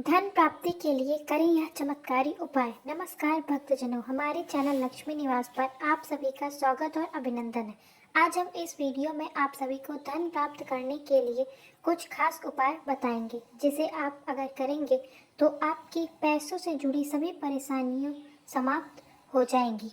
धन प्राप्ति के लिए करें यह चमत्कारी उपाय। नमस्कार भक्तजनों, हमारे चैनल लक्ष्मी निवास पर आप सभी का स्वागत और अभिनंदन है। आज हम इस वीडियो में आप सभी को धन प्राप्त करने के लिए कुछ खास उपाय बताएंगे, जिसे आप अगर करेंगे तो आपकी पैसों से जुड़ी सभी परेशानियां समाप्त हो जाएंगी।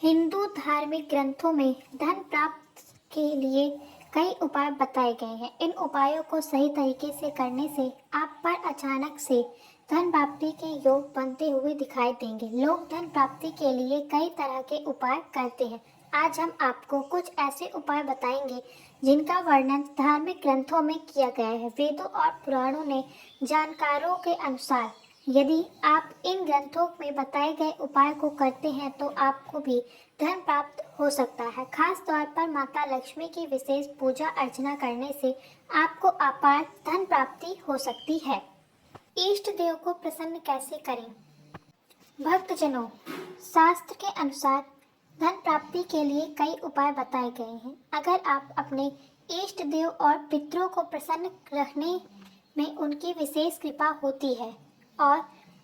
हिंदू धार्मिक ग्रंथों में धन प्राप्त के लिए कई उपाय बताए गए हैं। इन उपायों को सही तरीके से करने से आप पर अचानक से धन प्राप्ति के योग बनते हुए दिखाई देंगे। लोग धन प्राप्ति के लिए कई तरह के उपाय करते हैं। आज हम आपको कुछ ऐसे उपाय बताएंगे जिनका वर्णन धार्मिक ग्रंथों में किया गया है। वेदों और पुराणों ने जानकारों के अनुसार यदि आप इन ग्रंथों में बताए गए उपाय को करते हैं तो आपको भी धन प्राप्त हो सकता है। खास तौर पर माता लक्ष्मी की विशेष पूजा अर्चना करने से आपको अपार धन प्राप्ति हो सकती है। इष्ट देव को प्रसन्न कैसे करें? भक्तजनों, शास्त्र के अनुसार धन प्राप्ति के लिए कई उपाय बताए गए हैं। अगर आप अपने इष्ट देव और पितरों को प्रसन्न रखने में उनकी विशेष कृपा होती है और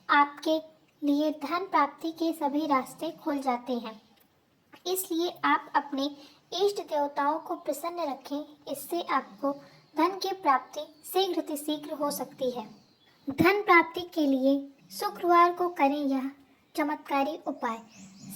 आपके लिए धन प्राप्ति के सभी रास्ते खुल जाते हैं। इसलिए आप अपने इष्ट देवताओं को प्रसन्न रखें। इससे आपको धन की प्राप्ति शीघ्र हो सकती है। धन प्राप्ति के लिए शुक्रवार को करें यह चमत्कारी उपाय।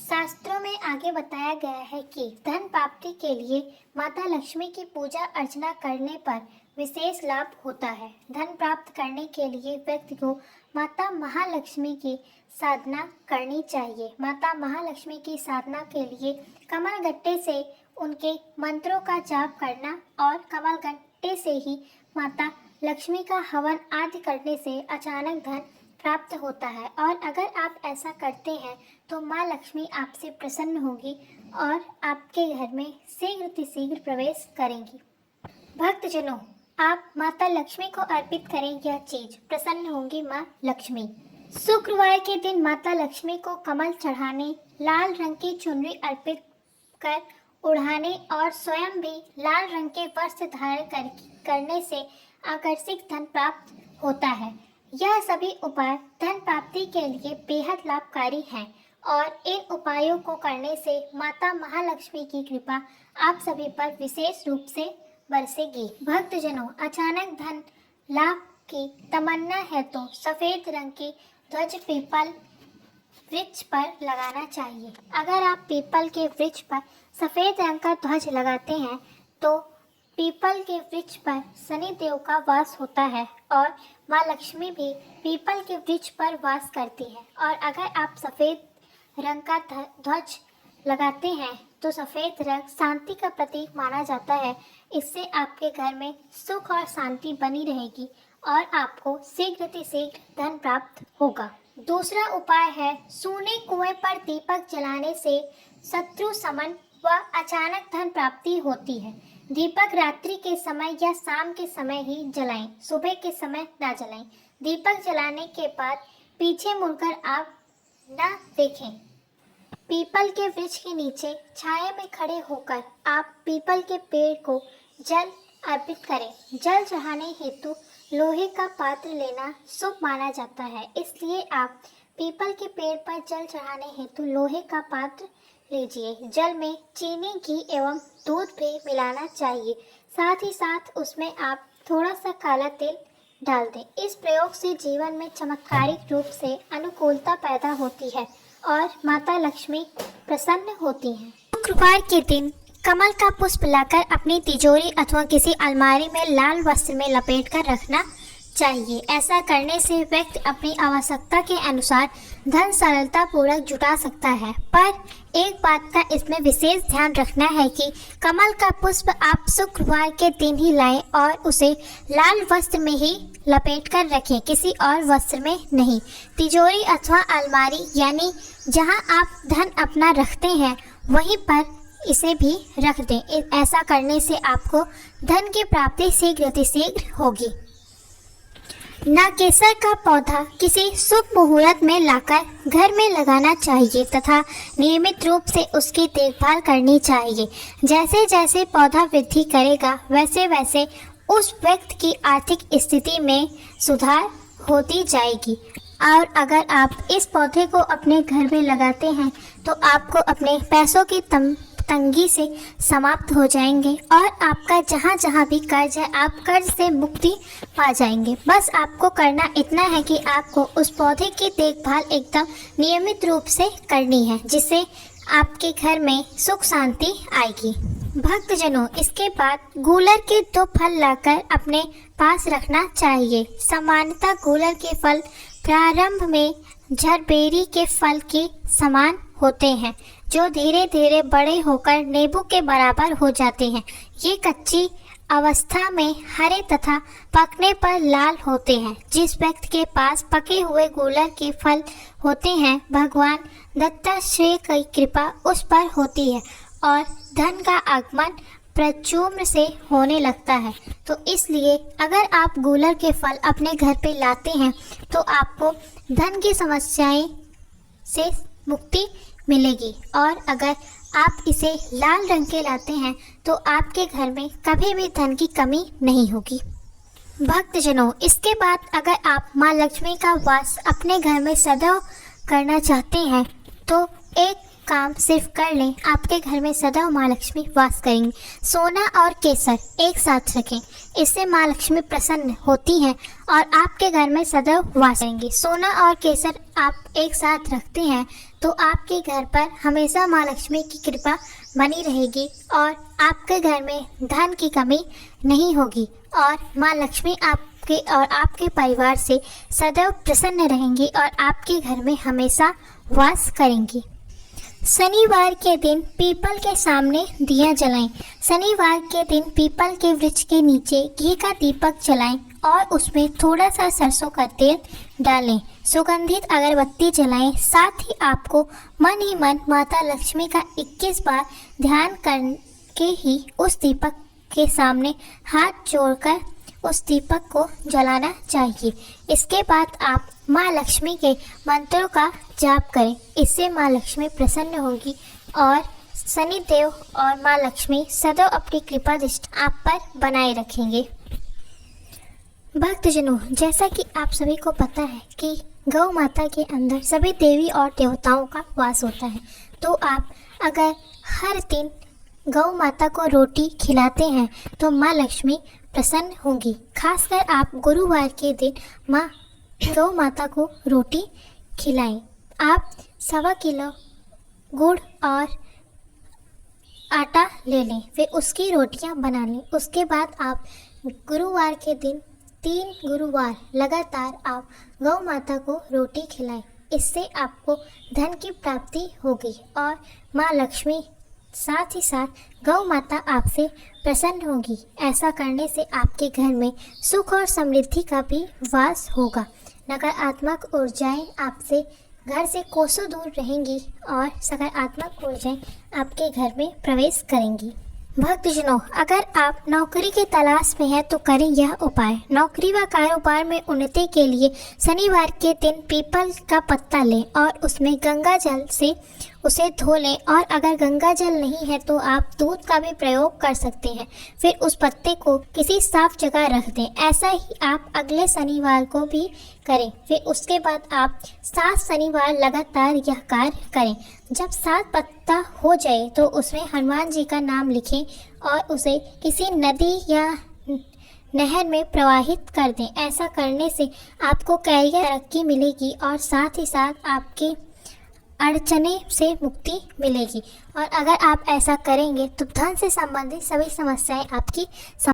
शास्त्रों में आगे बताया गया है कि धन प्राप्ति के लिए माता लक्ष्मी की पूजा अर्चना करने पर विशेष लाभ होता है। धन प्राप्त करने के लिए व्यक्ति को माता महालक्ष्मी की साधना करनी चाहिए। माता महालक्ष्मी की साधना के लिए कमल गट्टे से उनके मंत्रों का जाप करना और कमल गट्टे से ही माता लक्ष्मी का हवन आदि करने से अचानक धन प्राप्त होता है। और अगर आप ऐसा करते हैं तो माँ लक्ष्मी आपसे प्रसन्न होगी और आपके घर में शीघ्र प्रवेश करेंगी। भक्तजनों, आप माता लक्ष्मी को अर्पित करें यह चीज, प्रसन्न होंगी माँ लक्ष्मी। शुक्रवार के दिन माता लक्ष्मी को कमल चढ़ाने, लाल रंग की चुनरी अर्पित कर उड़ाने और स्वयं भी लाल रंग के वस्त्र धारण करने से आकर्षक धन प्राप्त होता है। यह सभी उपाय धन प्राप्ति के लिए बेहद लाभकारी हैं और इन उपायों को करने से माता महालक्ष्मी की कृपा आप सभी पर विशेष रूप से बरसेगी। भक्तजनों, अचानक धन लाभ की तमन्ना है तो सफेद रंग की ध्वज पीपल वृक्ष पर लगाना चाहिए। अगर आप पीपल के वृक्ष पर सफेद रंग का ध्वज लगाते हैं तो पीपल के वृक्ष पर शनि देव का वास होता है और माँ लक्ष्मी भी पीपल के वृक्ष पर वास करती है। और अगर आप सफेद रंग का ध्वज लगाते हैं तो सफेद रंग शांति का प्रतीक माना जाता है। इससे आपके घर में सुख और शांति बनी रहेगी और आपको शीघ्र धन प्राप्त होगा। दूसरा उपाय है सूने कुएं पर दीपक जलाने से शत्रु समन व अचानक धन प्राप्ति होती है। दीपक रात्रि के समय या शाम के समय ही जलाएं, सुबह के समय ना जलाएं। दीपक जलाने के बाद पीछे मुड़कर आप न देखें। पीपल के वृक्ष के नीचे छाया में खड़े होकर आप पीपल के पेड़ को जल अर्पित करें। जल चढ़ाने हेतु लोहे का पात्र लेना शुभ माना जाता है, इसलिए आप पीपल के पेड़ पर जल चढ़ाने हेतु लोहे का पात्र लीजिए। जल में चीनी, घी एवं दूध भी मिलाना चाहिए। साथ ही साथ उसमें आप थोड़ा सा काला तेल डाल दें। इस प्रयोग से जीवन में चमत्कारिक रूप से अनुकूलता पैदा होती है और माता लक्ष्मी प्रसन्न होती हैं। शुक्रवार के दिन कमल का पुष्प लाकर अपनी तिजोरी अथवा किसी अलमारी में लाल वस्त्र में लपेटकर रखना चाहिए। ऐसा करने से व्यक्ति अपनी आवश्यकता के अनुसार धन सरलता पूर्वक जुटा सकता है। पर एक बात का इसमें विशेष ध्यान रखना है कि कमल का पुष्प आप शुक्रवार के दिन ही लाएं और उसे लाल वस्त्र में ही लपेट कर रखें, किसी और वस्त्र में नहीं। तिजोरी अथवा अलमारी यानी जहां आप धन अपना रखते हैं वहीं पर इसे भी रख दें। ऐसा करने से आपको धन की प्राप्ति शीघ्र होगी। नागकेसर का पौधा किसी शुभ मुहूर्त में लाकर घर में लगाना चाहिए तथा नियमित रूप से उसकी देखभाल करनी चाहिए। जैसे जैसे पौधा वृद्धि करेगा वैसे वैसे उस व्यक्ति की आर्थिक स्थिति में सुधार होती जाएगी। और अगर आप इस पौधे को अपने घर में लगाते हैं तो आपको अपने पैसों की तंगी से समाप्त हो जाएंगे और आपका जहाँ जहाँ भी कर्ज है आप कर्ज से मुक्ति पा जाएंगे। बस आपको करना इतना है कि आपको उस पौधे की देखभाल एकदम नियमित रूप से करनी है, जिससे आपके घर में सुख शांति आएगी। भक्तजनों, इसके बाद गूलर के 2 फल लाकर अपने पास रखना चाहिए। सामान्यतः गूलर के फल प्रारंभ में झरबेरी के फल के समान होते हैं, जो धीरे धीरे बड़े होकर नींबू के बराबर हो जाते हैं। ये कच्ची अवस्था में हरे तथा पकने पर लाल होते हैं। जिस व्यक्ति के पास पके हुए गूलर के फल होते हैं, भगवान दत्तात्रेय की कृपा उस पर होती है और धन का आगमन प्रचुर से होने लगता है। तो इसलिए अगर आप गूलर के फल अपने घर पे लाते हैं तो आपको धन की समस्याएं से मुक्ति मिलेगी, और अगर आप इसे लाल रंग के लाते हैं तो आपके घर में कभी भी धन की कमी नहीं होगी। भक्तजनों, इसके बाद अगर आप माँ लक्ष्मी का वास अपने घर में सदैव करना चाहते हैं तो एक काम सिर्फ कर लें, आपके घर में सदैव माँ लक्ष्मी वास करेंगी। सोना और केसर एक साथ रखें, इससे माँ लक्ष्मी प्रसन्न होती हैं और आपके घर में सदैव वास करेंगी। सोना और केसर आप एक साथ रखते हैं तो आपके घर पर हमेशा माँ लक्ष्मी की कृपा बनी रहेगी और आपके घर में धन की कमी नहीं होगी और माँ लक्ष्मी आपके और आपके परिवार से सदैव प्रसन्न रहेंगी और आपके घर में हमेशा वास करेंगी। शनिवार के दिन पीपल के सामने दिया जलाएं। शनिवार के दिन पीपल के वृक्ष के नीचे घी का दीपक जलाएं और उसमें थोड़ा सा सरसों का तेल डालें। सुगंधित अगरबत्ती जलाएं। साथ ही आपको मन ही मन माता लक्ष्मी का 21 बार ध्यान करके ही उस दीपक के सामने हाथ जोड़कर उस दीपक को जलाना चाहिए। इसके बाद आप माँ लक्ष्मी के मंत्रों का जाप करें, इससे माँ लक्ष्मी प्रसन्न होगी और शनिदेव और माँ लक्ष्मी सदैव अपनी कृपा दृष्टि आप पर बनाए रखेंगे। भक्तजनों, जैसा कि आप सभी को पता है कि गौ माता के अंदर सभी देवी और देवताओं का वास होता है, तो आप अगर हर दिन गौ माता को रोटी खिलाते हैं तो माँ लक्ष्मी प्रसन्न होंगी। खासकर आप गुरुवार के दिन माँ गौ माता को रोटी खिलाएं। आप 1.25 किलो गुड़ और आटा ले लें, फिर उसकी रोटियां बना लें। उसके बाद आप गुरुवार के दिन 3 गुरुवार लगातार आप गौ माता को रोटी खिलाएं। इससे आपको धन की प्राप्ति होगी और माँ लक्ष्मी साथ ही साथ गौ माता आपसे प्रसन्न होगी। ऐसा करने से आपके घर में सुख और समृद्धि का भी वास होगा। नकारात्मक ऊर्जाएं आपसे घर से कोसों दूर रहेंगी और सकारात्मक ऊर्जाएं आपके घर में प्रवेश करेंगी। भक्तजनों, अगर आप नौकरी की तलाश में हैं तो करें यह उपाय। नौकरी व कारोबार में उन्नति के लिए शनिवार के दिन पीपल का पत्ता लें और उसमें गंगा जल से उसे धो लें, और अगर गंगा जल नहीं है तो आप दूध का भी प्रयोग कर सकते हैं। फिर उस पत्ते को किसी साफ जगह रख दें। ऐसा ही आप अगले शनिवार को भी करें। फिर उसके बाद आप 7 शनिवार लगातार यह कार्य करें। जब 7 पत्ता हो जाए तो उसमें हनुमान जी का नाम लिखें और उसे किसी नदी या नहर में प्रवाहित कर दें। ऐसा करने से आपको कैरियर तरक्की मिलेगी और साथ ही साथ आपके अड़चने से मुक्ति मिलेगी। और अगर आप ऐसा करेंगे तो धन से संबंधित सभी समस्याएं आपकी